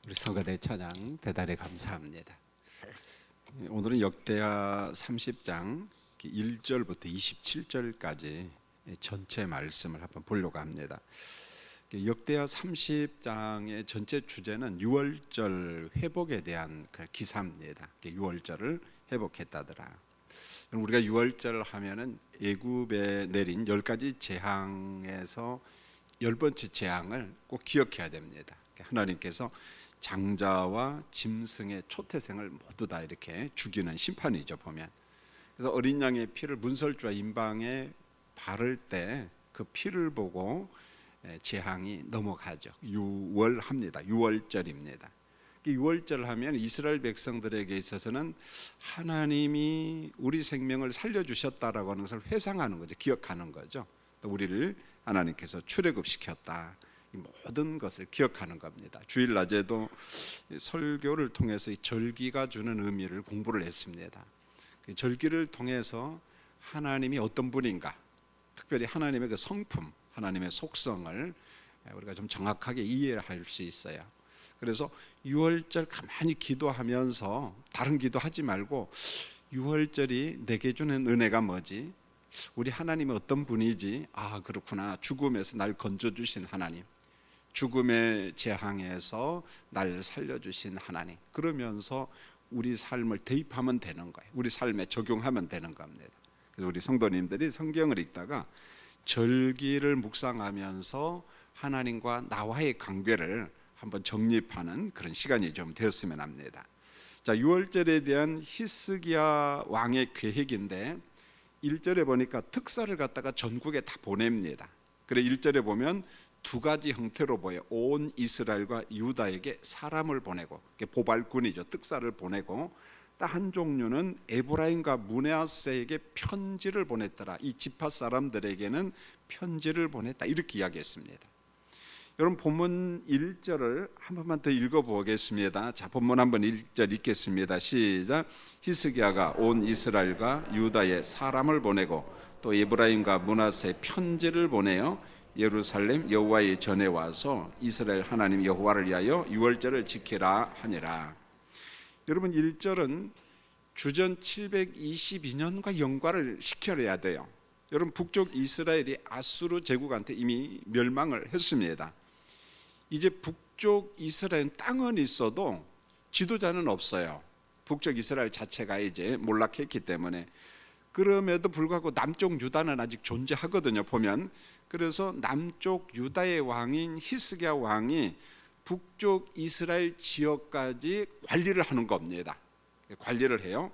우리 서가대 찬양 대단히 감사합니다. 오늘은 역대하 30장 1절부터 27절까지 전체 말씀을 한번 보려고 합니다. 역대하 30장의 전체 주제는 유월절 회복에 대한 기사입니다. 유월절을 회복했다더라. 우리가 유월절 하면은 애굽에 내린 10가지 재앙에서 10번째 재앙을 꼭 기억해야 됩니다. 하나님께서 장자와 짐승의 초태생을 모두 다 이렇게 죽이는 심판이죠, 보면. 그래서 어린 양의 피를 문설주와 임방에 바를 때 그 피를 보고 재앙이 넘어가죠. 유월합니다. 유월절입니다. 유월절 하면 이스라엘 백성들에게 있어서는 하나님이 우리 생명을 살려주셨다라고 하는 것을 회상하는 거죠. 기억하는 거죠. 또 우리를 하나님께서 출애굽시켰다, 이 모든 것을 기억하는 겁니다. 주일 낮에도 설교를 통해서 이 절기가 주는 의미를 공부를 했습니다. 절기를 통해서 하나님이 어떤 분인가, 특별히 하나님의 그 성품, 하나님의 속성을 우리가 좀 정확하게 이해할 수 있어요. 그래서 유월절 가만히 기도하면서 다른 기도하지 말고 유월절이 내게 주는 은혜가 뭐지? 우리 하나님이 어떤 분이지? 아, 그렇구나. 죽음에서 날 건져주신 하나님, 죽음의 재앙에서 날 살려주신 하나님, 그러면서 우리 삶을 대입하면 되는 거예요. 우리 삶에 적용하면 되는 겁니다. 그래서 우리 성도님들이 성경을 읽다가 절기를 묵상하면서 하나님과 나와의 관계를 한번 정립하는 그런 시간이 좀 되었으면 합니다. 자, 유월절에 대한 히스기야 왕의 계획인데 1절에 보니까 특사를 갖다가 전국에 다 보냅니다. 그래 1절에 보면 두 가지 형태로 보여. 온 이스라엘과 유다에게 사람을 보내고, 보발군이죠. 특사를 보내고, 또 한 종류는 에브라임과 므낫세에게 편지를 보냈더라. 이 지파 사람들에게는 편지를 보냈다, 이렇게 이야기했습니다. 여러분, 본문 1절을 한 번만 더 읽어보겠습니다. 자, 본문 한번 1절 읽겠습니다. 시작. 히스기야가 온 이스라엘과 유다에 사람을 보내고 또 에브라임과 므낫세에 편지를 보내어 예루살렘 여호와의 전에 와서 이스라엘 하나님 여호와를 위하여 유월절을 지키라 하니라. 여러분, 1절은 주전 722년과 연관을 시켜야 돼요. 여러분, 북쪽 이스라엘이 아수르 제국한테 이미 멸망을 했습니다. 이제 북쪽 이스라엘 땅은 있어도 지도자는 없어요. 북쪽 이스라엘 자체가 이제 몰락했기 때문에. 그럼에도 불구하고 남쪽 유다는 아직 존재하거든요, 보면. 그래서 남쪽 유다의 왕인 히스기야 왕이 북쪽 이스라엘 지역까지 관리를 하는 겁니다. 관리를 해요.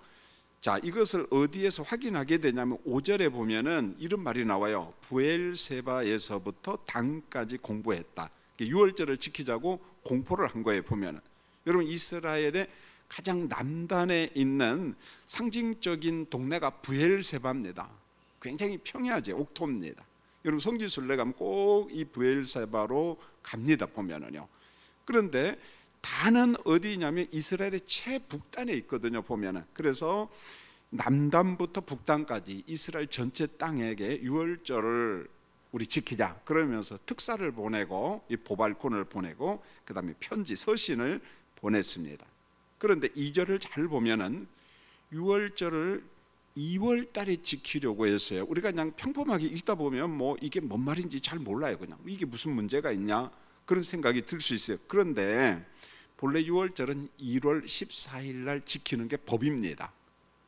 자, 이것을 어디에서 확인하게 되냐면 5절에 보면은 이런 말이 나와요. 부엘세바에서부터 단까지 공부했다. 유월절을 지키자고 공포를 한 거예요, 보면은. 여러분, 이스라엘의 가장 남단에 있는 상징적인 동네가 부엘세바입니다. 굉장히 평야지, 옥토입니다. 여러분, 성지순례 가면 꼭 이 부엘세바로 갑니다, 보면은요. 그런데 단은 어디냐면 이스라엘의 최북단에 있거든요, 보면은. 그래서 남단부터 북단까지 이스라엘 전체 땅에게 유월절을 우리 지키자, 그러면서 특사를 보내고 이 보발군을 보내고 그 다음에 편지, 서신을 보냈습니다. 그런데 2절을 잘 보면은 유월절을 2월 달에 지키려고 했어요. 우리가 그냥 평범하게 읽다 보면 뭐 이게 뭔 말인지 잘 몰라요. 그냥 이게 무슨 문제가 있냐, 그런 생각이 들 수 있어요. 그런데 본래 유월절은 1월 14일 날 지키는 게 법입니다.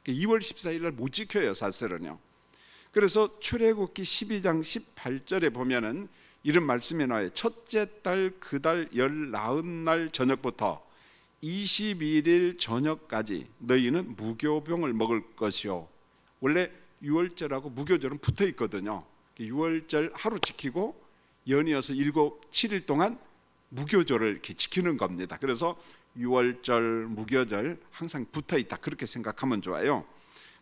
2월 14일 날 못 지켜요, 사실은요. 그래서 출애굽기 12장 18절에 보면은 이런 말씀이 나와요. 첫째 달 그 달 19날 저녁부터 21일 저녁까지 너희는 무교병을 먹을 것이요. 원래 유월절하고 무교절은 붙어 있거든요. 유월절 하루 지키고 연이어서 7일 동안 무교절을 이렇게 지키는 겁니다. 그래서 유월절, 무교절 항상 붙어 있다, 그렇게 생각하면 좋아요.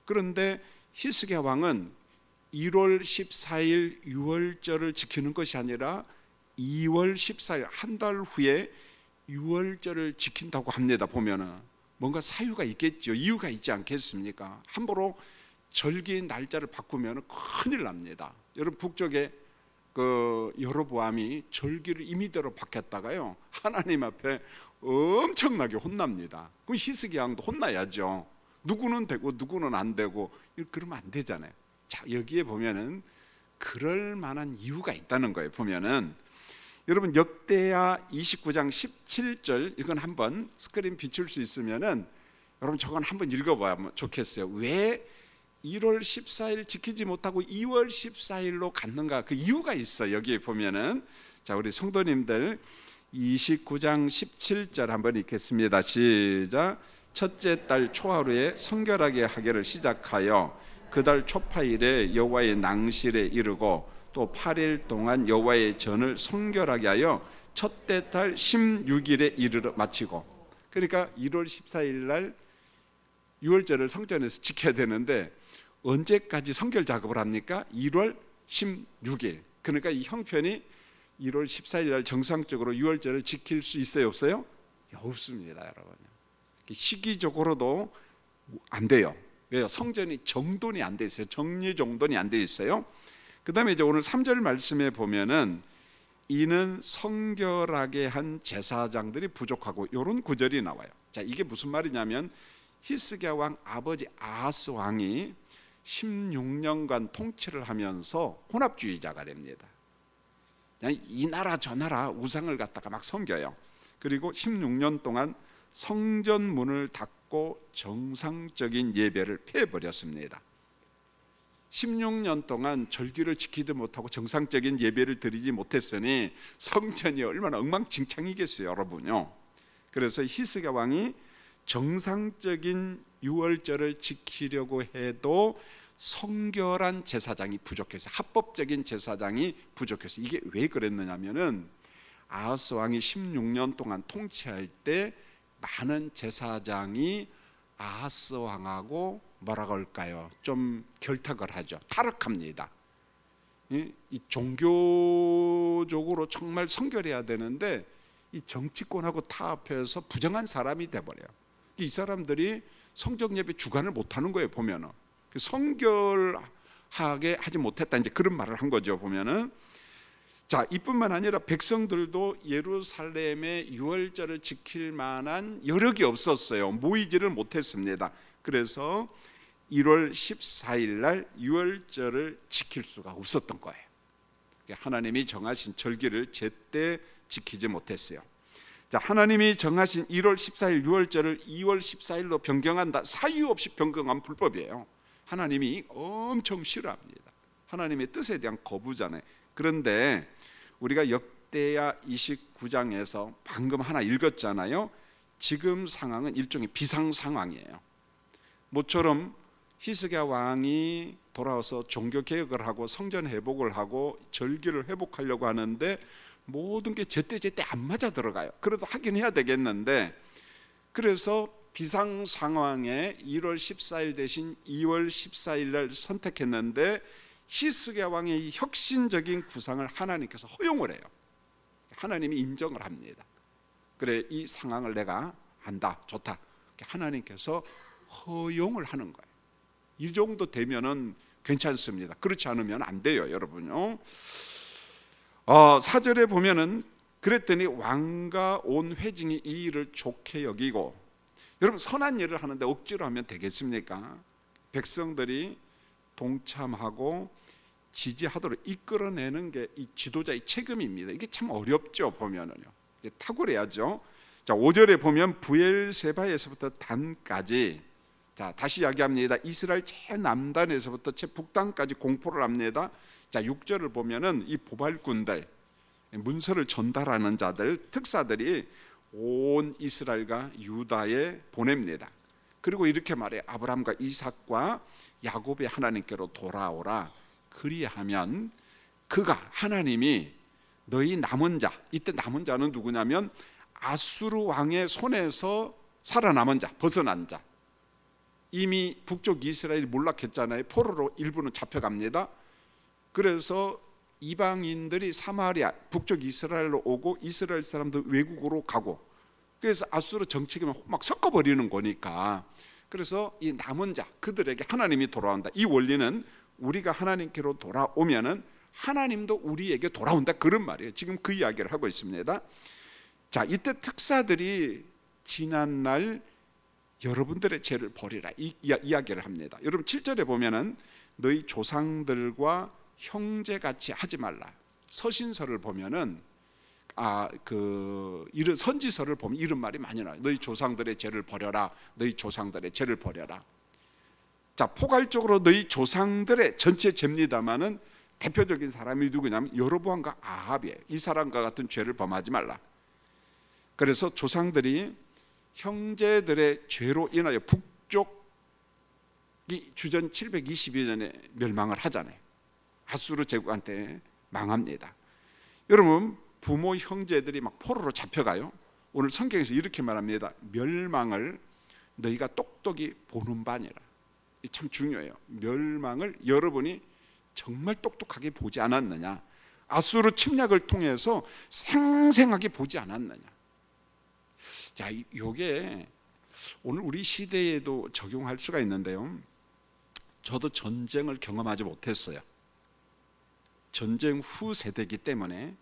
그런데 히스기야 왕은 1월 14일 유월절을 지키는 것이 아니라 2월 14일 한 달 후에 유월절을 지킨다고 합니다. 보면은 뭔가 사유가 있겠죠. 이유가 있지 않겠습니까? 함부로 절기 날짜를 바꾸면 큰일 납니다. 여러분, 북쪽에 그 여로보암이 절기를 임의대로 바뀌었다가요 하나님 앞에 엄청나게 혼납니다. 그럼 히스기야 왕도 혼나야죠. 누구는 되고 누구는 안 되고 그러면 안 되잖아요. 자, 여기에 보면은 그럴 만한 이유가 있다는 거예요. 보면은 여러분 역대하 29장 17절 이건 한번 스크린 비출 수 있으면은 여러분 저건 한번 읽어봐야 좋겠어요. 왜 1월 14일 지키지 못하고 2월 14일로 갔는가? 그 이유가 있어. 여기에 보면은 자, 우리 성도님들 29장 17절 한번 읽겠습니다. 시작. 첫째 달 초하루에 성결하게 하기를 시작하여 그 달 초파일에 여호와의 낭실에 이르고 또 8일 동안 여호와의 전을 성결하게 하여 첫째 달 16일에 이르러 마치고, 그러니까 1월 14일 날 유월절을 성전에서 지켜야 되는데 언제까지 성결 작업을 합니까? 1월 16일. 그러니까 이 형편이 1월 14일 날 정상적으로 유월절을 지킬 수 있어요, 없어요? 없습니다, 여러분. 시기적으로도 안 돼요. 왜요? 성전이 정돈이 안 돼 있어요. 정리 정돈이 안 돼 있어요. 그 다음에 이제 오늘 3절 말씀에 보면은 이는 성결하게 한 제사장들이 부족하고 이런 구절이 나와요. 자, 이게 무슨 말이냐면 히스기야 왕 아버지 아하스 왕이 16년간 통치를 하면서 혼합주의자가 됩니다. 그냥 이 나라 저 나라 우상을 갖다가 막 섬겨요. 그리고 16년 동안 성전 문을 닫고 정상적인 예배를 폐해버렸습니다. 16년 동안 절기를 지키지 못하고 정상적인 예배를 드리지 못했으니 성전이 얼마나 엉망진창이겠어요, 여러분요. 그래서 히스기야 왕이 정상적인 유월절을 지키려고 해도 성결한 제사장이 부족해서, 합법적인 제사장이 부족해서. 이게 왜 그랬느냐면은 아하스 왕이 16년 동안 통치할 때 많은 제사장이 아하스 왕하고 뭐라고 할까요? 좀 결탁을 하죠. 타락합니다. 이 종교적으로 정말 성결해야 되는데 이 정치권하고 타협해서 부정한 사람이 돼버려요. 이 사람들이 성경 예배 주관을 못하는 거예요. 보면은 성결하게 하지 못했다, 이제 그런 말을 한 거죠. 보면은 자, 이뿐만 아니라 백성들도 예루살렘의 유월절을 지킬 만한 여력이 없었어요. 모이지를 못했습니다. 그래서 1월 14일 날 유월절을 지킬 수가 없었던 거예요. 하나님이 정하신 절기를 제때 지키지 못했어요. 자, 하나님이 정하신 1월 14일 유월절을 2월 14일로 변경한다. 사유 없이 변경한 불법이에요. 하나님이 엄청 싫어합니다. 하나님의 뜻에 대한 거부잖아요. 그런데 우리가 역대하 29장에서 방금 하나 읽었잖아요. 지금 상황은 일종의 비상 상황이에요. 모처럼 히스기야 왕이 돌아와서 종교 개혁을 하고 성전 회복을 하고 절기를 회복하려고 하는데 모든 게 제때제때 안 맞아 들어가요. 그래도 하긴 해야 되겠는데, 그래서 비상 상황에 1월 14일 대신 2월 14일 날 선택했는데 히스기야 왕의 혁신적인 구상을 하나님께서 허용을 해요. 하나님이 인정을 합니다. 그래, 이 상황을 내가 안다, 좋다. 하나님께서 허용을 하는 거예요. 이 정도 되면은 괜찮습니다. 그렇지 않으면 안 돼요, 여러분요. 4절에 보면은 그랬더니 왕과 온 회중이 이 일을 좋게 여기고. 여러분, 선한 일을 하는데 억지로 하면 되겠습니까? 백성들이 동참하고 지지하도록 이끌어내는 게 이 지도자의 책임입니다. 이게 참 어렵죠, 보면은요. 이게 탁월해야죠. 자, 5절에 보면 부엘세바에서부터 단까지, 자, 다시 이야기합니다. 이스라엘 최남단에서부터 최북단까지 공포를 합니다. 자, 6절을 보면은 이 보발군들, 문서를 전달하는 자들, 특사들이 온 이스라엘과 유다에 보냅니다. 그리고 이렇게 말해, 아브라함과 이삭과 야곱의 하나님께로 돌아오라. 그리하면 그가, 하나님이 너희 남은 자, 이때 남은 자는 누구냐면 아수르 왕의 손에서 살아남은 자, 벗어난 자. 이미 북쪽 이스라엘이 몰락했잖아요. 포로로 일부는 잡혀갑니다. 그래서 이방인들이 사마리아, 북쪽 이스라엘로 오고 이스라엘 사람들 외국으로 가고, 그래서 아수르 정책이면 막 섞어버리는 거니까, 그래서 이 남은 자, 그들에게 하나님이 돌아온다. 이 원리는 우리가 하나님께로 돌아오면은 하나님도 우리에게 돌아온다, 그런 말이에요. 지금 그 이야기를 하고 있습니다. 자, 이때 특사들이 지난날 여러분들의 죄를 버리라 이 이야기를 합니다. 여러분 7절에 보면은 너희 조상들과 형제같이 하지 말라. 서신서를 보면은 이런 선지서를 보면 이런 말이 많이 나와요. 너희 조상들의 죄를 버려라. 너희 조상들의 죄를 버려라. 자, 포괄적으로 너희 조상들의 전체 죄입니다만은 대표적인 사람이 누구냐면 여로보암과 아합이에요. 이 사람과 같은 죄를 범하지 말라. 그래서 조상들이 형제들의 죄로 인하여 북쪽이 주전 722년에 멸망을 하잖아요. 아수르 제국한테 망합니다. 여러분, 부모 형제들이 막 포로로 잡혀가요. 오늘 성경에서 이렇게 말합니다. 멸망을 너희가 똑똑히 보는 바니라. 참 중요해요. 멸망을 여러분이 정말 똑똑하게 보지 않았느냐, 아수르 침략을 통해서 생생하게 보지 않았느냐. 자, 이게 오늘 우리 시대에도 적용할 수가 있는데요. 저도 전쟁을 경험하지 못했어요. 전쟁 후 세대이기 때문에.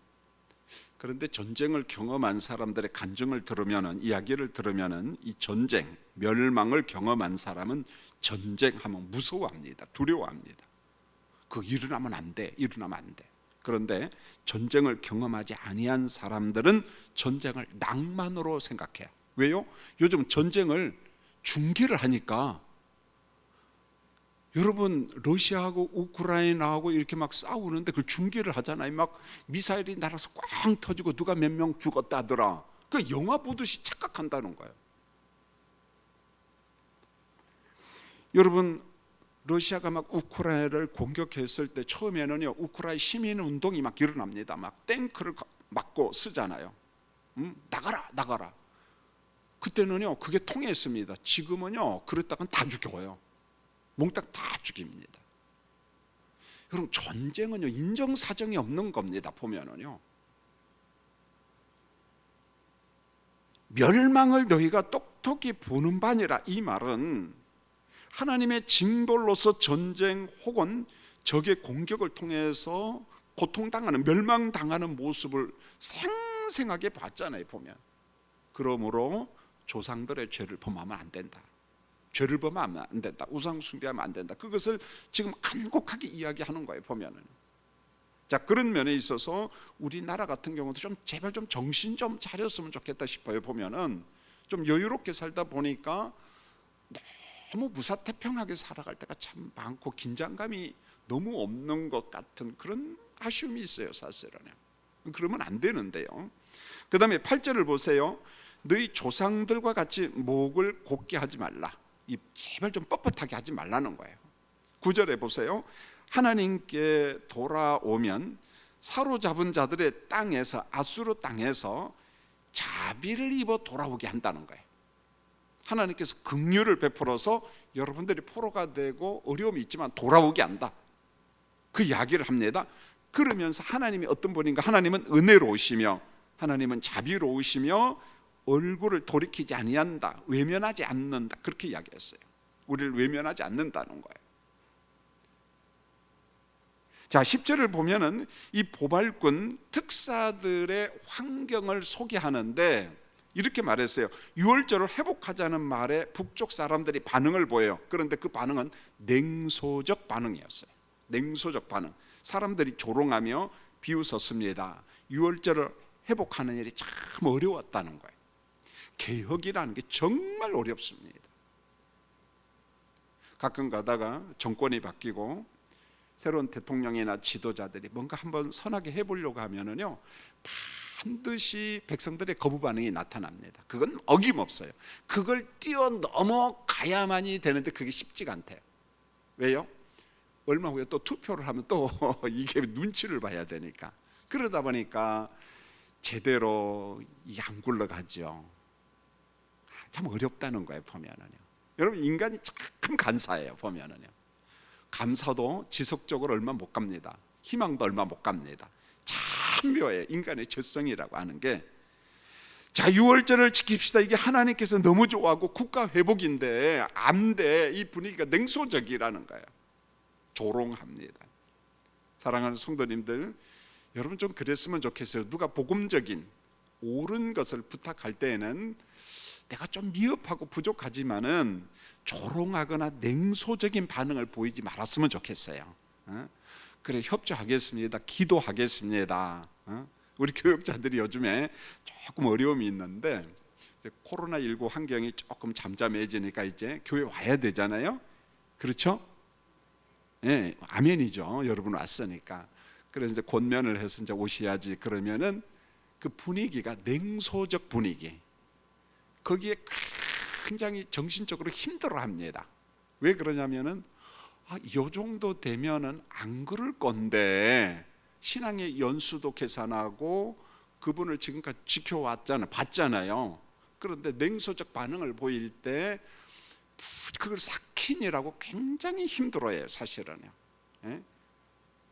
그런데 전쟁을 경험한 사람들의 간증을 들으면은, 이야기를 들으면은 이 전쟁, 멸망을 경험한 사람은 전쟁하면 무서워합니다. 두려워합니다. 그거 일어나면 안 돼, 일어나면 안 돼. 그런데 전쟁을 경험하지 아니한 사람들은 전쟁을 낭만으로 생각해요. 왜요? 요즘 전쟁을 중계를 하니까, 여러분 러시아하고 우크라이나하고 이렇게 막 싸우는데 그걸 중계를 하잖아요. 막 미사일이 날아서 꽝 터지고 누가 몇 명 죽었다더라. 그 영화 보듯이 착각한다는 거예요. 여러분, 러시아가 막 우크라이나를 공격했을 때 처음에는요, 우크라이나 시민 운동이 막 일어납니다. 막 탱크를 맞고 쓰잖아요. 나가라 나가라. 그때는요 그게 통했습니다. 지금은요 그랬다간 다 죽여요. 몽땅 다 죽입니다. 여러분, 전쟁은요 인정사정이 없는 겁니다. 보면은요, 멸망을 너희가 똑똑히 보는 바니라. 이 말은 하나님의 징벌로서 전쟁 혹은 적의 공격을 통해서 고통당하는, 멸망당하는 모습을 생생하게 봤잖아요. 보면. 그러므로 조상들의 죄를 범하면 안 된다. 죄를 범하면 안 된다. 우상 숭배하면 안 된다. 그것을 지금 간곡하게 이야기하는 거예요. 보면은. 자, 그런 면에 있어서 우리나라 같은 경우도 좀 제발 좀 정신 좀 차렸으면 좋겠다 싶어요. 보면은 좀 여유롭게 살다 보니까 너무 무사태평하게 살아갈 때가 참 많고 긴장감이 너무 없는 것 같은 그런 아쉬움이 있어요. 사실은. 그러면 안 되는데요. 그 다음에 8절을 보세요. 너희 조상들과 같이 목을 곧게 하지 말라. 제발 좀 뻣뻣하게 하지 말라는 거예요. 9절에 보세요. 하나님께 돌아오면 사로잡은 자들의 땅에서, 아수르 땅에서 자비를 입어 돌아오게 한다는 거예요. 하나님께서 긍휼을 베풀어서 여러분들이 포로가 되고 어려움이 있지만 돌아오게 한다. 그 이야기를 합니다. 그러면서 하나님이 어떤 분인가? 하나님은 은혜로우시며 하나님은 자비로우시며 얼굴을 돌이키지 아니한다, 외면하지 않는다, 그렇게 이야기했어요. 우리를 외면하지 않는다는 거예요. 자, 10절을 보면은 이 보발꾼 특사들의 환경을 소개하는데 이렇게 말했어요. 유월절을 회복하자는 말에 북쪽 사람들이 반응을 보여요. 그런데 그 반응은 냉소적 반응이었어요. 냉소적 반응. 사람들이 조롱하며 비웃었습니다. 유월절을 회복하는 일이 참 어려웠다는 거예요. 개혁이라는 게 정말 어렵습니다. 가끔 가다가 정권이 바뀌고 새로운 대통령이나 지도자들이 뭔가 한번 선하게 해보려고 하면은요, 반드시 백성들의 거부 반응이 나타납니다. 그건 어김없어요. 그걸 뛰어넘어가야만이 되는데 그게 쉽지가 않대요. 왜요? 얼마 후에 또 투표를 하면 또 이게 눈치를 봐야 되니까. 그러다 보니까 제대로 이게 안 굴러가죠. 참 어렵다는 거예요. 보면은요, 여러분, 인간이 참 간사해요. 보면은요, 감사도 지속적으로 얼마 못 갑니다. 희망도 얼마 못 갑니다. 참 묘해요. 인간의 죄성이라고 하는 게. 자, 유월절을 지킵시다. 이게 하나님께서 너무 좋아하고 국가 회복인데 안 돼. 이 분위기가 냉소적이라는 거예요. 조롱합니다. 사랑하는 성도님들, 여러분 좀 그랬으면 좋겠어요. 누가 복음적인 옳은 것을 부탁할 때에는 내가 좀 미흡하고 부족하지만은 조롱하거나 냉소적인 반응을 보이지 말았으면 좋겠어요. 그래, 협조하겠습니다, 기도하겠습니다. 우리 교육자들이 요즘에 조금 어려움이 있는데 코로나19 환경이 조금 잠잠해지니까 이제 교회 와야 되잖아요. 그렇죠? 예, 아멘이죠. 여러분 왔으니까. 그래서 이제 권면을 해서 이제 오셔야지. 그러면은 그 분위기가 냉소적 분위기, 거기에 굉장히 정신적으로 힘들어합니다. 왜 그러냐면은 요 정도 되면은 안 그럴 건데 신앙의 연수도 계산하고 그분을 지금까지 지켜왔잖아요, 봤잖아요. 그런데 냉소적 반응을 보일 때 그걸 삭힌이라고 굉장히 힘들어해요, 사실은요. 예?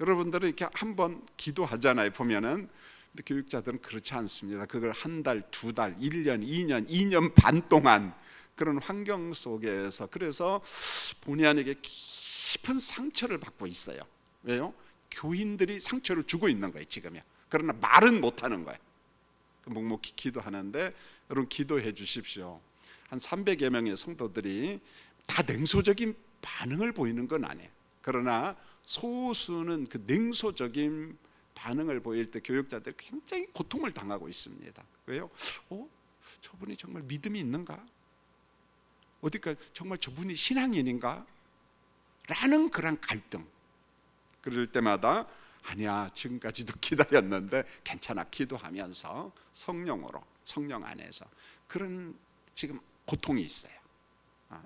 여러분들은 이렇게 한번 기도하잖아요, 보면은. 근데 교육자들은 그렇지 않습니다. 그걸 한 달, 두 달, 1년, 2년, 2년 반 동안 그런 환경 속에서, 그래서 본의 아니게 깊은 상처를 받고 있어요. 왜요? 교인들이 상처를 주고 있는 거예요, 지금요. 그러나 말은 못하는 거예요. 묵묵히 기도하는데, 여러분 기도해 주십시오. 한 300여 명의 성도들이 다 냉소적인 반응을 보이는 건 아니에요. 그러나 소수는 그 냉소적인 반응을 보일 때 교육자들이 굉장히 고통을 당하고 있습니다. 왜요? 저분이 정말 믿음이 있는가? 어디까지 정말 저분이 신앙인인가? 라는 그런 갈등. 그럴 때마다 아니야, 지금까지도 기다렸는데 괜찮아, 기도하면서 성령으로, 성령 안에서 그런 지금 고통이 있어요.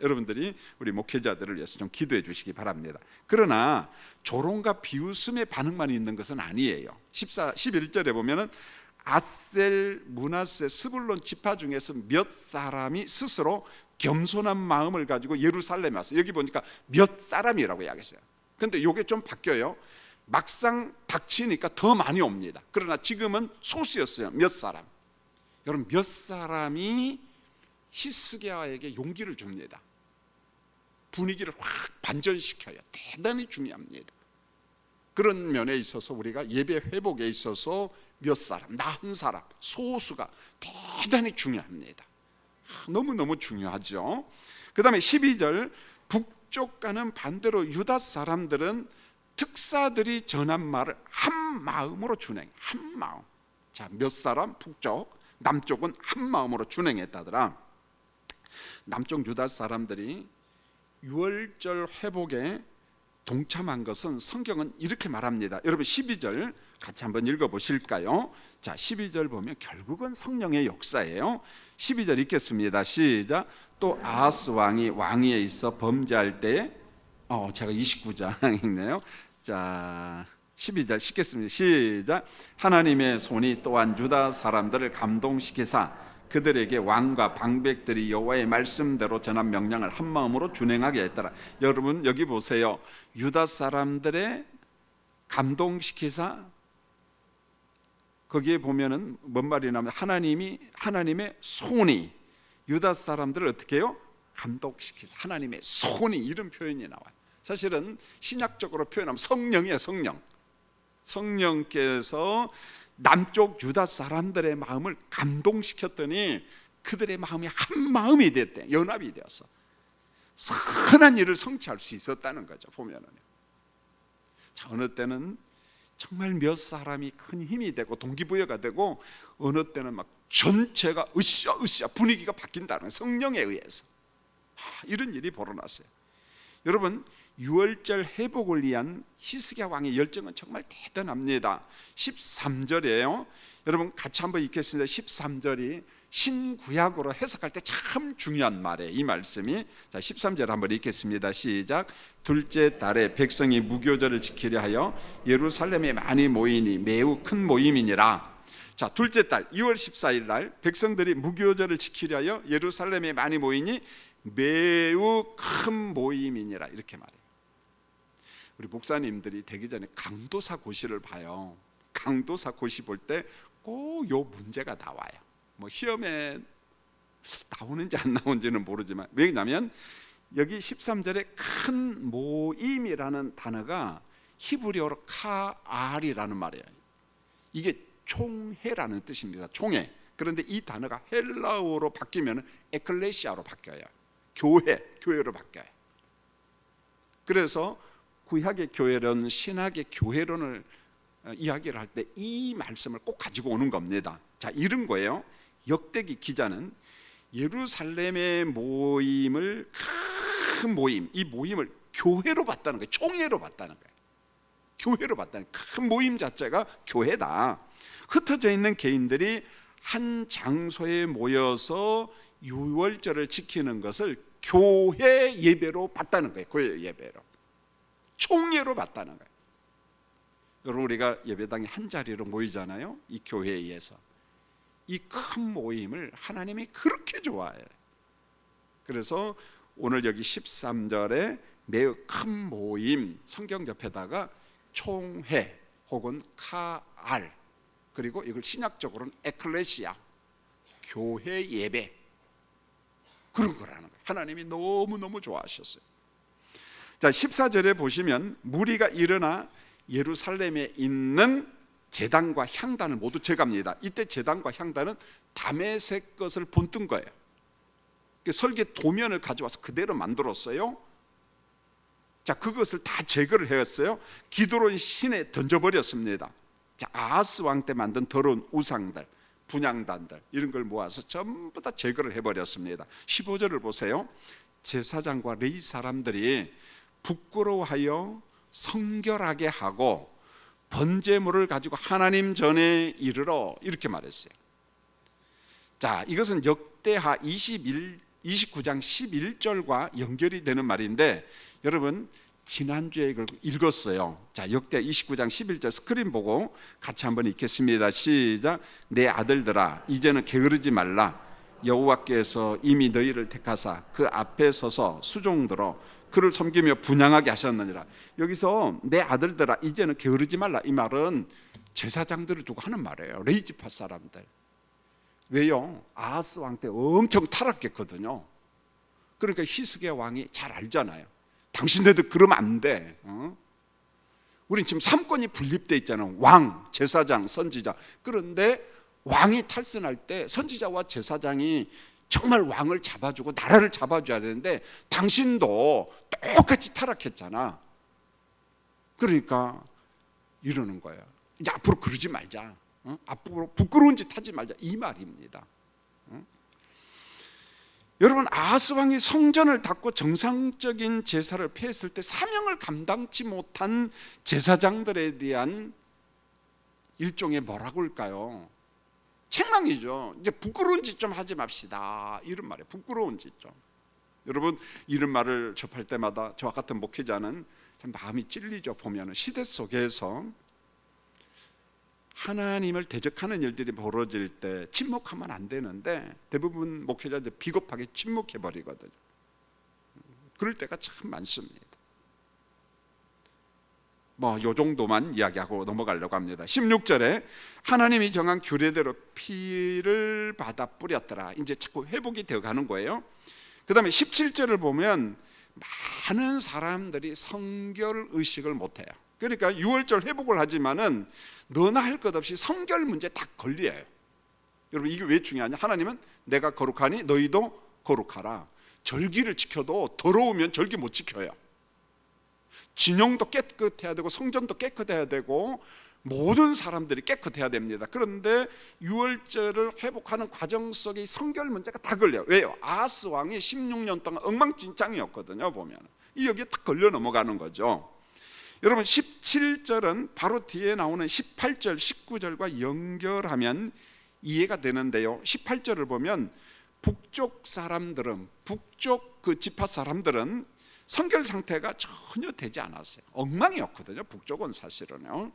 여러분들이 우리 목회자들을 위해서 좀 기도해 주시기 바랍니다. 그러나 조롱과 비웃음의 반응만 있는 것은 아니에요. 11절에 보면은 아셀, 므낫세, 스불론 지파 중에서 몇 사람이 스스로 겸손한 마음을 가지고 예루살렘에 왔어요. 여기 보니까 몇 사람이라고 이야기했어요. 근데 이게 좀 바뀌어요. 막상 닥치니까 더 많이 옵니다. 그러나 지금은 소수였어요. 몇 사람. 여러분, 몇 사람이 히스기야에게 용기를 줍니다. 분위기를 확 반전시켜요. 대단히 중요합니다. 그런 면에 있어서 우리가 예배 회복에 있어서 몇 사람, 나 한 사람, 소수가 대단히 중요합니다. 너무너무 중요하죠. 그 다음에 12절, 북쪽과는 반대로 유다 사람들은 특사들이 전한 말을 한 마음으로 준행. 한 마음. 자, 몇 사람? 북쪽, 남쪽은 한 마음으로 준행했다더라. 남쪽 유다 사람들이 유월절 회복에 동참한 것은 성경은 이렇게 말합니다. 여러분 12절 같이 한번 읽어보실까요? 자, 12절 보면 결국은 성령의 역사예요. 12절 읽겠습니다. 시작. 또 아하스 왕이 왕위에 있어 범죄할 때에 제가 29장 읽네요. 자, 12절 읽겠습니다. 시작. 하나님의 손이 또한 유다 사람들을 감동시키사 그들에게 왕과 방백들이 여호와의 말씀대로 전한 명령을 한 마음으로 준행하게 했더라. 여러분 여기 보세요. 유다 사람들의 감동시키사, 거기에 보면은 뭔 말이 나오면 하나님의 손이 유다 사람들을 어떻게 해요? 감동시키사. 하나님의 손이, 이런 표현이 나와요. 사실은 신약적으로 표현하면 성령이에요. 성령께서 남쪽 유다 사람들의 마음을 감동시켰더니 그들의 마음이 한 마음이 됐대. 연합이 되었어. 선한 일을 성취할 수 있었다는 거죠. 보면은. 자, 어느 때는 정말 몇 사람이 큰 힘이 되고 동기부여가 되고, 어느 때는 막 전체가 으쌰으쌰 분위기가 바뀐다는, 성령에 의해서 이런 일이 벌어났어요. 여러분, 유월절 회복을 위한 히스기야 왕의 열정은 정말 대단합니다. 13절이에요. 여러분 같이 한번 읽겠습니다. 13절이 신구약으로 해석할 때 참 중요한 말이에요, 이 말씀이. 자, 13절 한번 읽겠습니다. 시작. 둘째 달에 백성이 무교절을 지키려 하여 예루살렘에 많이 모이니 매우 큰 모임이니라. 자, 둘째 달 2월 14일 날 백성들이 무교절을 지키려 하여 예루살렘에 많이 모이니 매우 큰 모임이니라, 이렇게 말해요. 우리 목사님들이 되기 전에 강도사 고시를 봐요. 강도사 고시 볼 때 꼭 요 문제가 나와요. 뭐 시험에 나오는지 안 나오는지는 모르지만, 왜냐하면 여기 13절에 큰 모임이라는 단어가 히브리어로 카알이라는 말이에요. 이게 총회라는 뜻입니다. 총회. 그런데 이 단어가 헬라어로 바뀌면 에클레시아로 바뀌어요. 교회로 바뀌어요. 그래서 구약의 교회론, 신학의 교회론을 이야기를 할 때 이 말씀을 꼭 가지고 오는 겁니다. 자, 이런 거예요. 역대기 기자는 예루살렘의 모임을, 큰 모임, 이 모임을 교회로 봤다는 거예요. 총회로 봤다는 거예요. 교회로 봤다는 거예요. 큰 모임 자체가 교회다. 흩어져 있는 개인들이 한 장소에 모여서 유월절을 지키는 것을 교회 예배로 봤다는 거예요. 교회 예배로, 총회로 봤다는 거예요. 여러분, 우리가 예배당에 한 자리로 모이잖아요. 이 교회에 의해서 이 큰 모임을 하나님이 그렇게 좋아해요. 그래서 오늘 여기 13절에 매우 큰 모임, 성경 옆에다가 총회 혹은 카알, 그리고 이걸 신약적으로는 에클레시아, 교회 예배, 그런 거라는 거예요. 하나님이 너무너무 좋아하셨어요. 자, 14절에 보시면 무리가 일어나 예루살렘에 있는 제단과 향단을 모두 제갑니다. 이때 제단과 향단은 다메섹 것을 본뜬 거예요. 설계 도면을 가져와서 그대로 만들었어요. 자, 그것을 다 제거를 했어요. 기드론 신에 던져버렸습니다. 자, 아하스 왕 때 만든 더러운 우상들, 분향단들, 이런 걸 모아서 전부 다 제거를 해버렸습니다. 15절을 보세요. 제사장과 레위 사람들이 부끄러워하여 성결하게 하고 번제물을 가지고 하나님 전에 이르러, 이렇게 말했어요. 자, 이것은 역대하 29장 11절과 연결이 되는 말인데, 여러분 지난주에 이걸 읽었어요. 자, 역대 29장 11절 스크린 보고 같이 한번 읽겠습니다. 시작. 내 아들들아, 이제는 게으르지 말라. 여호와께서 이미 너희를 택하사 그 앞에 서서 수종들어 그를 섬기며 분향하게 하셨느니라. 여기서 내 아들들아, 이제는 게으르지 말라, 이 말은 제사장들을 두고 하는 말이에요. 레위지파 사람들. 왜요? 아하스 왕 때 엄청 타락했거든요. 그러니까 히스기야 왕이 잘 알잖아요. 당신네들 그러면 안 돼. 우린 지금 3권이 분립돼 있잖아요. 왕, 제사장, 선지자. 그런데 왕이 탈선할 때 선지자와 제사장이 정말 왕을 잡아주고 나라를 잡아줘야 되는데 당신도 똑같이 타락했잖아. 그러니까 이러는 거예요. 이제 앞으로 그러지 말자. 앞으로 부끄러운 짓 하지 말자, 이 말입니다. 여러분, 아하스 왕이 성전을 닫고 정상적인 제사를 폐했을 때 사명을 감당치 못한 제사장들에 대한 일종의 뭐라고 할까요? 책망이죠. 이제 부끄러운 짓 좀 하지 맙시다, 이런 말이에요. 부끄러운 짓 좀. 여러분, 이런 말을 접할 때마다 저와 같은 목회자는 참 마음이 찔리죠. 보면은 시대 속에서 하나님을 대적하는 일들이 벌어질 때 침묵하면 안 되는데 대부분 목회자들 비겁하게 침묵해 버리거든요. 그럴 때가 참 많습니다. 요 정도만 이야기하고 넘어가려고 합니다. 16절에 하나님이 정한 규례대로 피를 받아 뿌렸더라. 이제 자꾸 회복이 되어 가는 거예요. 그 다음에 17절을 보면 많은 사람들이 성결 의식을 못해요. 그러니까 6월절 회복을 하지만은 너나 할 것 없이 성결 문제 다 걸려요. 여러분, 이게 왜 중요하냐? 하나님은 내가 거룩하니 너희도 거룩하라. 절기를 지켜도 더러우면 절기 못 지켜요. 진영도 깨끗해야 되고 성전도 깨끗해야 되고 모든 사람들이 깨끗해야 됩니다. 그런데 6월절을 회복하는 과정 속에 성결 문제가 다 걸려요. 왜요? 아하스 왕이 16년 동안 엉망진창이었거든요. 보면 이 여기에 딱 걸려 넘어가는 거죠. 여러분, 17절은 바로 뒤에 나오는 18절, 19절과 연결하면 이해가 되는데요. 18절을 보면 북쪽 사람들은, 북쪽 그 지파 사람들은 성결 상태가 전혀 되지 않았어요. 엉망이었거든요. 북쪽은 사실은요.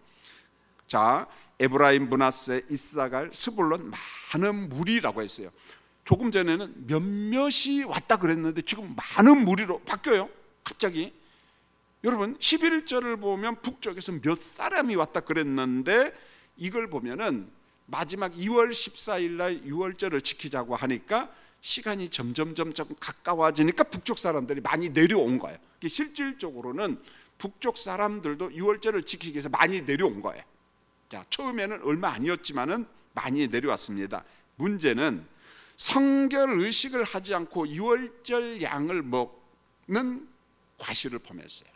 자, 에브라임, 므낫세, 이사갈, 스불론, 많은 무리라고 했어요. 조금 전에는 몇몇이 왔다 그랬는데 지금 많은 무리로 바뀌어요. 갑자기. 여러분, 11절을 보면 북쪽에서 몇 사람이 왔다 그랬는데 이걸 보면은 마지막 2월 14일 날 6월절을 지키자고 하니까 시간이 점점 가까워지니까 북쪽 사람들이 많이 내려온 거예요. 실질적으로는 북쪽 사람들도 유월절을 지키기 위해서 많이 내려온 거예요. 자, 처음에는 얼마 아니었지만은 많이 내려왔습니다. 문제는 성결 의식을 하지 않고 유월절 양을 먹는 과실을 범했어요.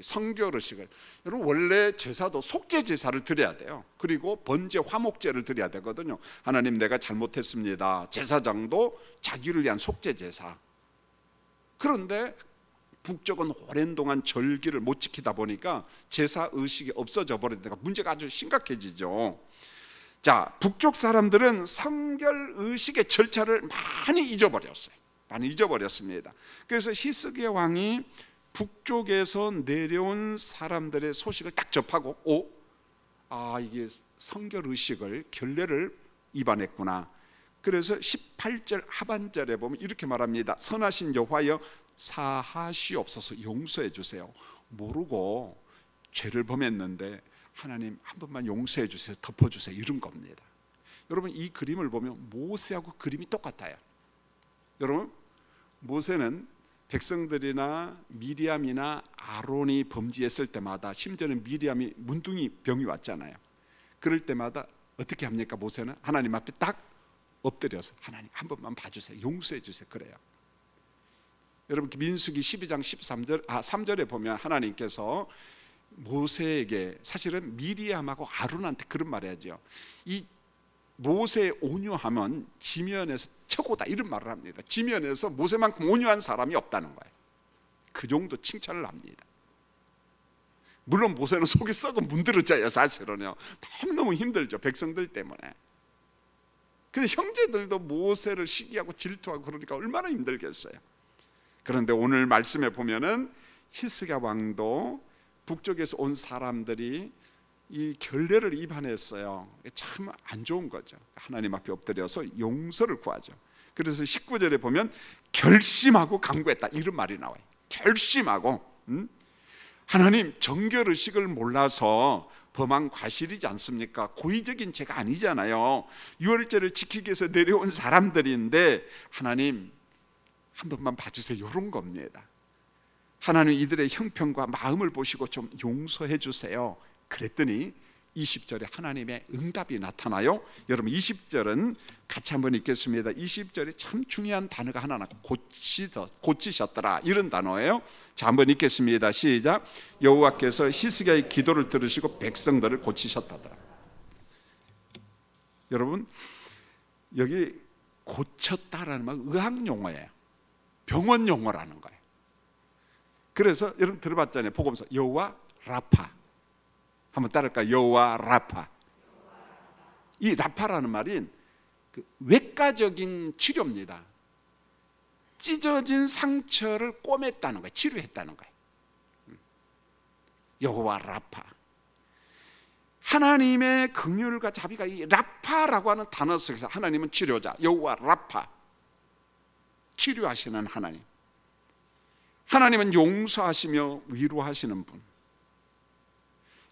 성결 의식을, 여러분 원래 제사도 속죄 제사를 드려야 돼요. 그리고 번제 화목제를 드려야 되거든요. 하나님 내가 잘못했습니다. 제사장도 자기를 위한 속죄 제사. 그런데 북쪽은 오랜 동안 절기를 못 지키다 보니까 제사 의식이 없어져 버리니까 문제가 아주 심각해지죠. 자, 북쪽 사람들은 성결 의식의 절차를 많이 잊어버렸어요. 많이 잊어버렸습니다. 그래서 히스기야 왕이 북쪽에서 내려온 사람들의 소식을 딱 접하고, 이게 성결 의식을 결례를 위반했구나. 그래서 18절 하반절에 보면 이렇게 말합니다. 선하신 여호와여 사하시옵소서, 용서해 주세요. 모르고 죄를 범했는데 하나님 한 번만 용서해 주세요, 덮어주세요, 이런 겁니다. 여러분 이 그림을 보면 모세하고 그림이 똑같아요. 여러분 모세는 백성들이나 미리암이나 아론이 범죄했을 때마다, 심지어는 미리암이 문둥이 병이 왔잖아요. 그럴 때마다 어떻게 합니까? 모세는 하나님 앞에 딱 엎드려서 하나님 한 번만 봐주세요, 용서해 주세요, 그래요. 여러분 민수기 12장 3절에 보면 하나님께서 모세에게, 사실은 미리암하고 아론한테 그런 말 해야죠. 이 모세 온유하면 지면에서 최고다, 이런 말을 합니다. 지면에서 모세만큼 온유한 사람이 없다는 거예요. 그 정도 칭찬을 합니다. 물론 모세는 속이 썩어 문드러져요. 사실은요 너무너무 힘들죠, 백성들 때문에. 근데 형제들도 모세를 시기하고 질투하고 그러니까 얼마나 힘들겠어요. 그런데 오늘 말씀에 보면은 히스기야 왕도 북쪽에서 온 사람들이 이 결례를 위반했어요. 참 안 좋은 거죠. 하나님 앞에 엎드려서 용서를 구하죠. 그래서 19절에 보면 결심하고 간구했다, 이런 말이 나와요. 결심하고. 하나님 정결의식을 몰라서 범한 과실이지 않습니까? 고의적인 죄가 아니잖아요. 유월절을 지키기 위해서 내려온 사람들인데 하나님 한 번만 봐주세요, 이런 겁니다. 하나님 이들의 형편과 마음을 보시고 좀 용서해 주세요. 그랬더니 20절에 하나님의 응답이 나타나요. 여러분 20절은 같이 한번 읽겠습니다. 20절에 참 중요한 단어가 하나 고치셨더라, 이런 단어예요. 자, 한번 읽겠습니다. 시작. 여호와께서 히스기야의 기도를 들으시고 백성들을 고치셨다더라. 여러분 여기 고쳤다라는 말 의학 용어예요. 병원 용어라는 거예요. 그래서 여러분 들어봤잖아요. 복음서 여호와 라파. 한번 따라할까요? 여호와 라파. 이 라파라는 말은 그 외과적인 치료입니다. 찢어진 상처를 꿰맸다는 거예요. 치료했다는 거예요. 여호와 라파. 하나님의 긍휼과 자비가 이 라파라고 하는 단어 속에서 하나님은 치료자, 여호와 라파, 치료하시는 하나님. 하나님은 용서하시며 위로하시는 분.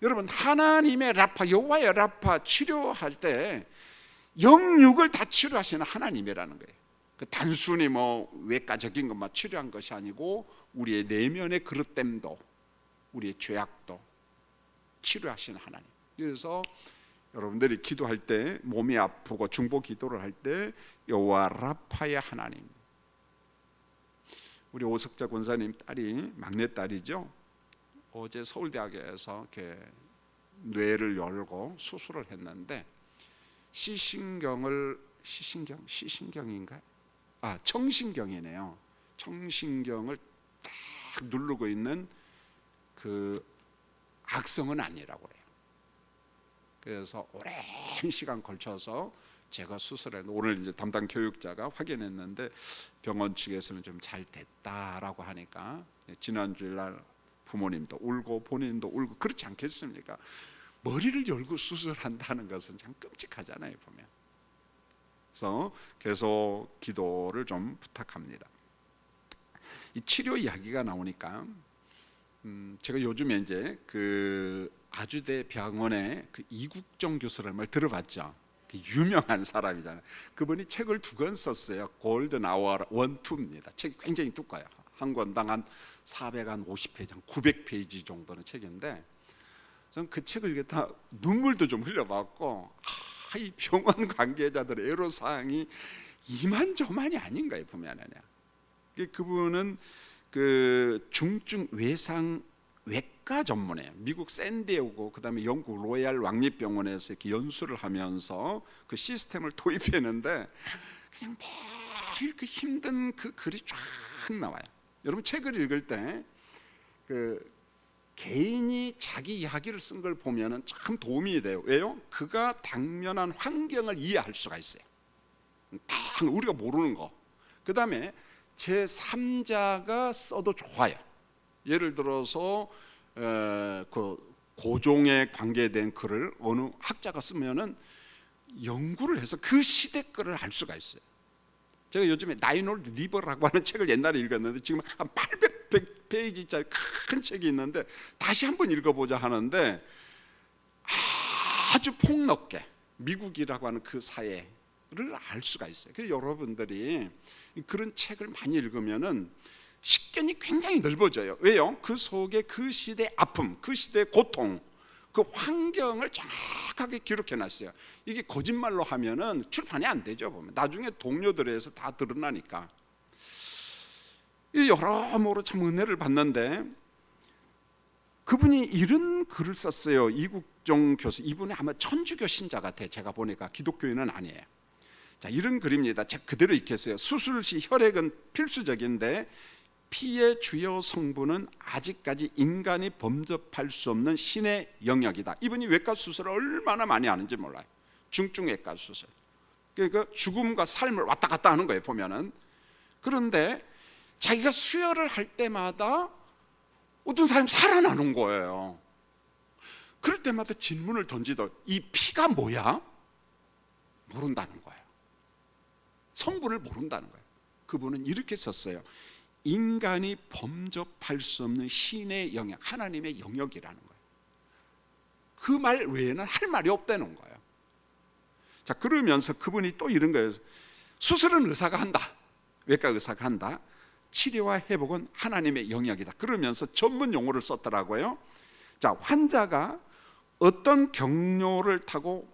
여러분 하나님의 라파, 여호와의 라파, 치료할 때 영육을 다 치료하시는 하나님이라는 거예요. 단순히 외과적인 것만 치료한 것이 아니고 우리의 내면의 그릇됨도, 우리의 죄악도 치료하시는 하나님. 그래서 여러분들이 기도할 때, 몸이 아프고 중보 기도를 할 때 여호와 라파의 하나님. 우리 오석자 권사님 딸이 막내딸이죠. 어제 서울대학에서 이렇게 뇌를 열고 수술을 했는데 청신경이네요. 청신경을 딱 누르고 있는 그 악성은 아니라고 해요. 그래서 오랜 시간 걸쳐서 제가 수술했는데 오늘 이제 담당 교육자가 확인했는데 병원 측에서는 좀 잘 됐다라고 하니까 지난주일 날 부모님도 울고 본인도 울고 그렇지 않겠습니까? 머리를 열고 수술한다는 것은 참 끔찍하잖아요, 보면. 그래서 계속 기도를 좀 부탁합니다. 이 치료 이야기가 나오니까 제가 요즘에 이제 그 아주대 병원의 그 이국종 교수라는 말 들어봤죠? 유명한 사람이잖아요. 그분이 책을 2권 썼어요. 골든 아워 1, 2입니다. 책이 굉장히 두꺼워요. 한 권당 한 450페이지, 한 900페이지 정도는 책인데 저는 그 책을 읽다 눈물도 좀 흘려봤고 이 병원 관계자들의 애로사항이 이만저만이 아닌 거예요 보면은요. 그분은 그 중증 외상 외과 전문이에요. 미국 샌디에고 그다음에 영국 로얄 왕립병원에서 이렇게 연수를 하면서 그 시스템을 도입했는데 그냥 매일 그 힘든 그 글이 쫙 나와요. 여러분 책을 읽을 때 그 개인이 자기 이야기를 쓴 걸 보면은 참 도움이 돼요. 왜요? 그가 당면한 환경을 이해할 수가 있어요. 딱 우리가 모르는 거. 그다음에 제 3자가 써도 좋아요. 예를 들어서 그 고종에 관계된 글을 어느 학자가 쓰면은 연구를 해서 그 시대 글을 알 수가 있어요. 제가 요즘에 나이놀드 리버라고 하는 책을 옛날에 읽었는데 지금 한 800페이지짜리 큰 책이 있는데 다시 한번 읽어보자 하는데 아주 폭넓게 미국이라고 하는 그 사회를 알 수가 있어요. 그래서 여러분들이 그런 책을 많이 읽으면은 식견이 굉장히 넓어져요. 왜요? 그 속에 그 시대의 아픔, 그 시대의 고통, 그 환경을 정확하게 기록해 놨어요. 이게 거짓말로 하면은 출판이 안 되죠. 보면 나중에 동료들에서 다 드러나니까. 여러모로 참 은혜를 받는데 그분이 이런 글을 썼어요. 이국종 교수. 이분이 아마 천주교 신자 같아요. 제가 보니까 기독교인은 아니에요. 자, 이런 글입니다. 제가 그대로 읽겠어요. 수술 시 혈액은 필수적인데 피의 주요 성분은 아직까지 인간이 범접할 수 없는 신의 영역이다. 이분이 외과 수술을 얼마나 많이 하는지 몰라요. 중증 외과 수술. 그러니까 죽음과 삶을 왔다 갔다 하는 거예요 보면은. 그런데 자기가 수혈을 할 때마다 어떤 사람이 살아나는 거예요. 그럴 때마다 질문을 던지더라고요. 이 피가 뭐야? 모른다는 거예요. 성분을 모른다는 거예요. 그분은 이렇게 썼어요. 인간이 범접할 수 없는 신의 영역, 하나님의 영역이라는 거예요. 그 말 외에는 할 말이 없다는 거예요. 자, 그러면서 그분이 또 이런 거예요. 수술은 의사가 한다. 외과 의사가 한다. 치료와 회복은 하나님의 영역이다. 그러면서 전문 용어를 썼더라고요. 자, 환자가 어떤 경로를 타고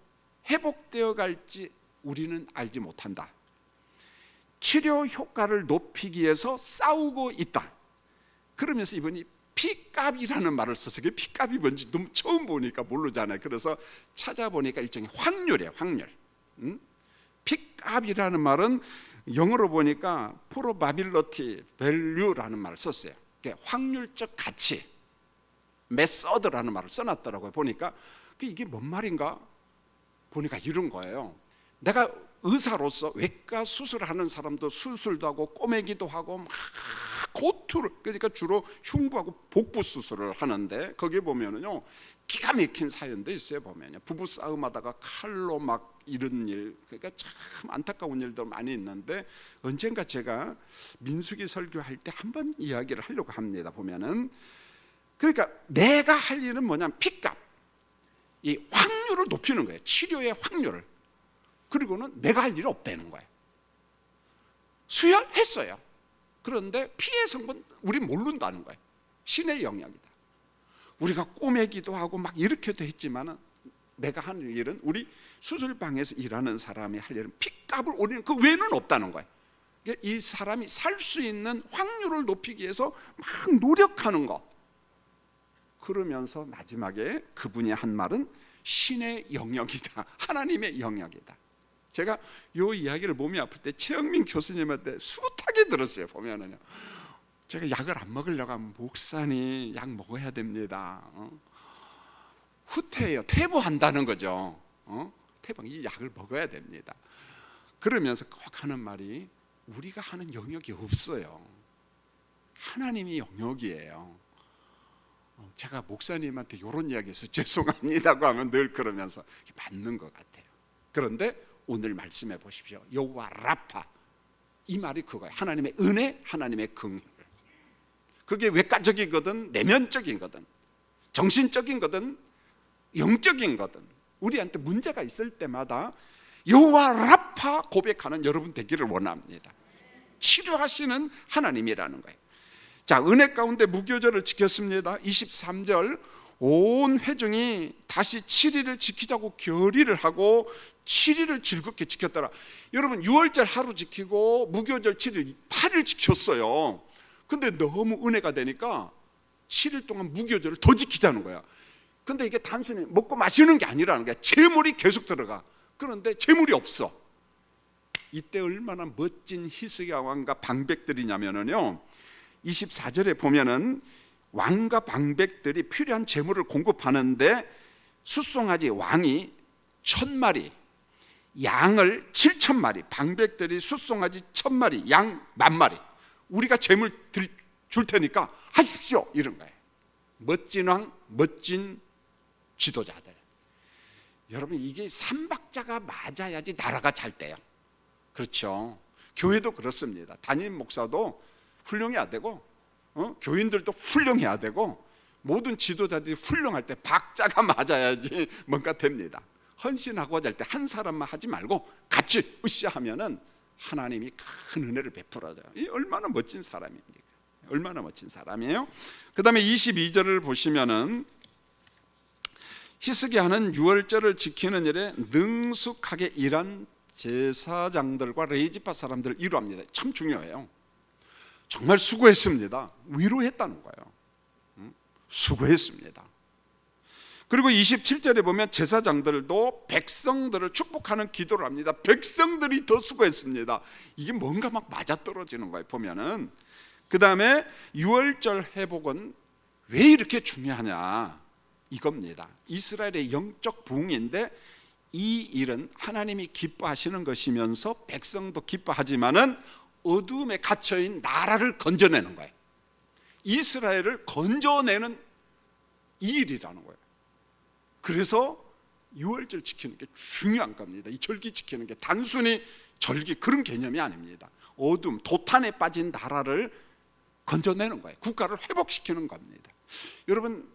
회복되어 갈지 우리는 알지 못한다. 치료 효과를 높이기 위해서 싸우고 있다. 그러면서 이분이 피값이라는 말을 써서 그 피값이 뭔지 처음 보니까 모르잖아요. 그래서 찾아보니까 일종의 확률이에요. 확률. 피값이라는 말은 영어로 보니까 probability value라는 말을 썼어요. 확률적 가치, method라는 말을 써놨더라고요. 보니까 이게 뭔 말인가 보니까 이런 거예요. 내가 의사로서 외과 수술하는 사람도 수술도 하고 꼬매기도 하고 막 고투를, 그러니까 주로 흉부하고 복부 수술을 하는데 거기에 보면은요 기가 막힌 사연도 있어요. 보면요 부부 싸움하다가 칼로 막 이런 일, 그러니까 참 안타까운 일도 많이 있는데 언젠가 제가 민수기 설교할 때 한번 이야기를 하려고 합니다. 보면은 그러니까 내가 할 일은 뭐냐면 피값, 이 확률을 높이는 거예요. 치료의 확률을. 그리고는 내가 할 일이 없다는 거예요. 수혈했어요. 그런데 피해 성분 우리 모른다는 거예요. 신의 영역이다. 우리가 꼬매기도 하고 막 이렇게도 했지만은 내가 하는 일은, 우리 수술방에서 일하는 사람이 할 일은 피값을 올리는 그 외에는 없다는 거예요. 이 사람이 살 수 있는 확률을 높이기 위해서 막 노력하는 것. 그러면서 마지막에 그분이 한 말은 신의 영역이다. 하나님의 영역이다. 제가 이 이야기를 몸이 아플 때 최영민 교수님한테 숱하게 들었어요. 보면은요, 제가 약을 안 먹으려고 하면 목사님 약 먹어야 됩니다. 후퇴해요. 퇴보한다는 거죠. 퇴보, 이 약을 먹어야 됩니다. 그러면서 꼭 하는 말이 우리가 하는 영역이 없어요. 하나님이 영역이에요. 제가 목사님한테 이런 이야기해서 죄송합니다고 하면 늘 그러면서 맞는 것 같아요. 그런데 오늘 말씀해 보십시오. 여호와 라파, 이 말이 그거예요. 하나님의 은혜, 하나님의 긍휼. 그게 외과적인 거든 내면적인 거든 정신적인 거든 영적인 거든 우리한테 문제가 있을 때마다 여호와 라파 고백하는 여러분 되기를 원합니다. 치료하시는 하나님이라는 거예요. 자, 은혜 가운데 무교절을 지켰습니다. 23절 온 회중이 다시 7일을 지키자고 결의를 하고 7일을 즐겁게 지켰더라. 여러분, 6월절 하루 지키고 무교절 7일 8일 지켰어요. 근데 너무 은혜가 되니까 7일 동안 무교절을 더 지키자는 거야. 근데 이게 단순히 먹고 마시는 게 아니라는 거야. 재물이 계속 들어가. 그런데 재물이 없어. 이때 얼마나 멋진 히스기야 왕과 방백들이냐면요, 24절에 보면은 왕과 방백들이 필요한 재물을 공급하는데 숫송아지 왕이 1000마리, 양을 7000마리, 방백들이 숫송아지 1000마리, 양 10,000마리, 우리가 재물 줄 테니까 하십시오, 이런 거예요. 멋진 왕, 멋진 지도자들. 여러분, 이게 삼박자가 맞아야지 나라가 잘 돼요. 그렇죠? 교회도 그렇습니다. 담임 목사도 훌륭해야 되고, 교인들도 훌륭해야 되고, 모든 지도자들이 훌륭할 때 박자가 맞아야지 뭔가 됩니다. 헌신하고자 할 때 한 사람만 하지 말고 같이 으쌰하면은 하나님이 큰 은혜를 베풀어줘요. 이 얼마나 멋진 사람입니까? 얼마나 멋진 사람이에요. 그 다음에 22절을 보시면은 히스기야는 유월절을 지키는 일에 능숙하게 일한 제사장들과 레위지파 사람들을 위로합니다. 참 중요해요. 정말 수고했습니다. 위로했다는 거예요. 수고했습니다. 그리고 27절에 보면 제사장들도 백성들을 축복하는 기도를 합니다. 백성들이 더 수고했습니다. 이게 뭔가 막 맞아떨어지는 거예요, 보면은. 그 다음에 유월절 회복은 왜 이렇게 중요하냐, 이겁니다. 이스라엘의 영적 부흥인데 이 일은 하나님이 기뻐하시는 것이면서 백성도 기뻐하지만은 어두움에 갇혀있는 나라를 건져내는 거예요. 이스라엘을 건져내는 이 일이라는 거예요. 그래서 유월절 지키는 게 중요한 겁니다. 이 절기 지키는 게 단순히 절기 그런 개념이 아닙니다. 어둠, 도탄에 빠진 나라를 건져내는 거예요. 국가를 회복시키는 겁니다. 여러분,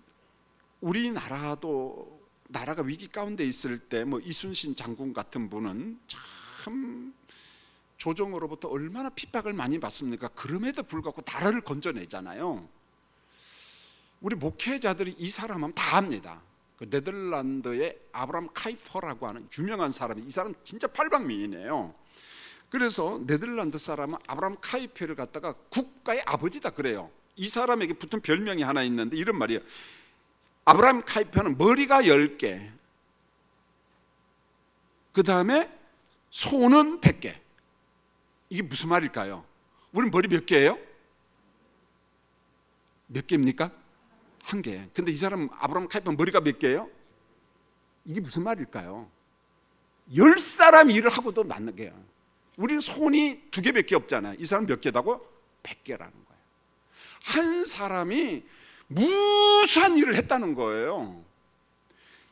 우리나라도 나라가 위기 가운데 있을 때 뭐 이순신 장군 같은 분은 참 조정으로부터 얼마나 핍박을 많이 받습니까? 그럼에도 불구하고 나라를 건져내잖아요. 우리 목회자들이 이 사람 하면 다 압니다. 그 네덜란드의 아브람 카이퍼라고 하는 유명한 사람이, 이 사람 진짜 팔방미인이에요. 그래서 네덜란드 사람은 아브람 카이퍼를 갖다가 국가의 아버지다 그래요. 이 사람에게 붙은 별명이 하나 있는데 이런 말이에요. 아브람 카이퍼는 머리가 10개, 그 다음에 손은 100개. 이게 무슨 말일까요? 우린 머리 몇 개예요? 몇 개입니까? 1개. 근데 이 사람 아브람 카이퍼 머리가 몇 개예요? 이게 무슨 말일까요? 10사람 일을 하고도 맞는 게요. 우리는 손이 2개밖에 없잖아요. 이 사람 몇 개다고? 100개라는 거예요. 한 사람이 무수한 일을 했다는 거예요.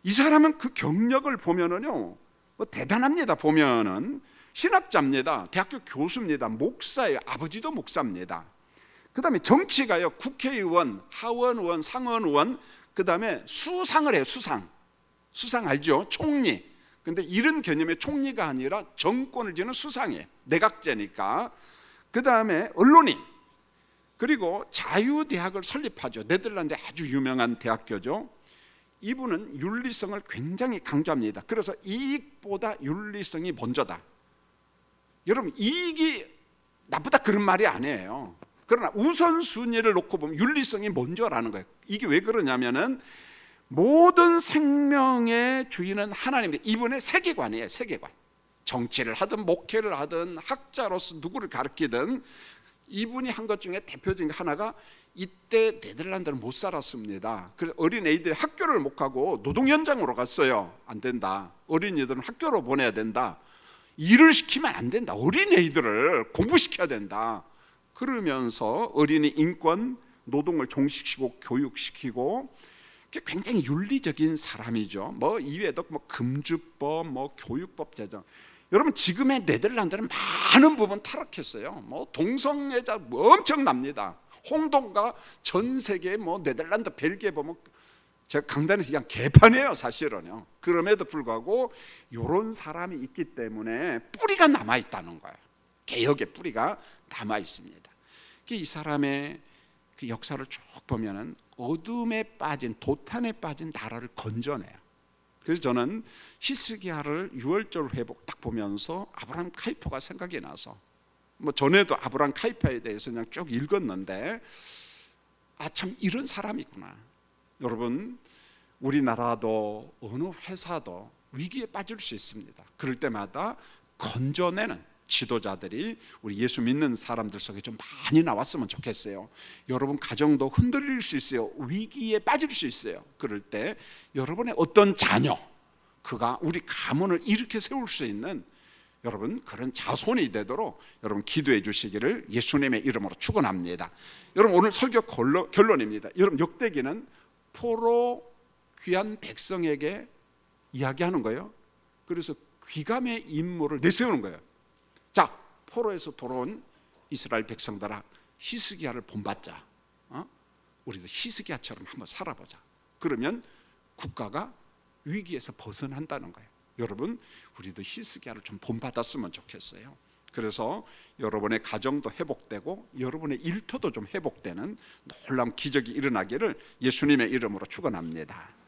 이 사람은 그 경력을 보면은요, 대단합니다. 보면은 신학자입니다. 대학교 교수입니다. 목사예요. 아버지도 목사입니다. 그 다음에 정치가요, 국회의원, 하원의원, 상원의원, 그 다음에 수상을 해요. 수상 알죠? 총리. 근데 이런 개념의 총리가 아니라 정권을 지는 수상이에요. 내각제니까. 그 다음에 언론인, 그리고 자유대학을 설립하죠. 네덜란드의 아주 유명한 대학교죠. 이분은 윤리성을 굉장히 강조합니다. 그래서 이익보다 윤리성이 먼저다. 여러분, 이익이 나쁘다 그런 말이 아니에요. 그러나 우선순위를 놓고 보면 윤리성이 먼저라는 거예요. 이게 왜 그러냐면은 모든 생명의 주인은 하나님입니다. 이분의 세계관이에요. 세계관. 정치를 하든 목회를 하든 학자로서 누구를 가르치든 이분이 한 것 중에 대표적인 게 하나가, 이때 네덜란드는 못 살았습니다. 그래서 어린애들이 학교를 못 가고 노동연장으로 갔어요. 안 된다. 어린이들은 학교로 보내야 된다. 일을 시키면 안 된다. 어린애들을 공부시켜야 된다. 그러면서 어린이 인권, 노동을 종식시키고 교육시키고, 굉장히 윤리적인 사람이죠. 뭐 이외에도 뭐 금주법, 뭐 교육법 제정. 여러분, 지금의 네덜란드는 많은 부분 타락했어요. 뭐 동성애자 뭐 엄청납니다. 홍동가 전 세계 뭐 네덜란드, 벨기에 보면 제가 강단에서 그냥 개판이에요, 사실은요. 그럼에도 불구하고 이런 사람이 있기 때문에 뿌리가 남아 있다는 거예요. 개혁의 뿌리가 남아 있습니다. 이 사람의 그 역사를 쭉 보면은 어둠에 빠진, 도탄에 빠진 나라를 건져내요. 그래서 저는 히스기야를 6월절 회복 딱 보면서 아브라함 카이퍼가 생각이 나서, 뭐 전에도 아브라함 카이퍼에 대해서 그냥 쭉 읽었는데, 아, 참 이런 사람이구나. 여러분, 우리나라도 어느 회사도 위기에 빠질 수 있습니다. 그럴 때마다 건져내는 지도자들이 우리 예수 믿는 사람들 속에 좀 많이 나왔으면 좋겠어요. 여러분 가정도 흔들릴 수 있어요. 위기에 빠질 수 있어요. 그럴 때 여러분의 어떤 자녀, 그가 우리 가문을 일으켜 세울 수 있는 여러분 그런 자손이 되도록 여러분 기도해 주시기를 예수님의 이름으로 축원합니다. 여러분 오늘 설교 결론입니다. 여러분 역대기는 포로 귀한 백성에게 이야기하는 거예요. 그래서 귀감의 임무를 내세우는 거예요. 자, 포로에서 돌아온 이스라엘 백성들아, 히스기야를 본받자. 우리도 히스기야처럼 한번 살아보자. 그러면 국가가 위기에서 벗어난다는 거예요. 여러분, 우리도 히스기야를 좀 본받았으면 좋겠어요. 그래서 여러분의 가정도 회복되고 여러분의 일터도 좀 회복되는 놀라운 기적이 일어나기를 예수님의 이름으로 축원합니다.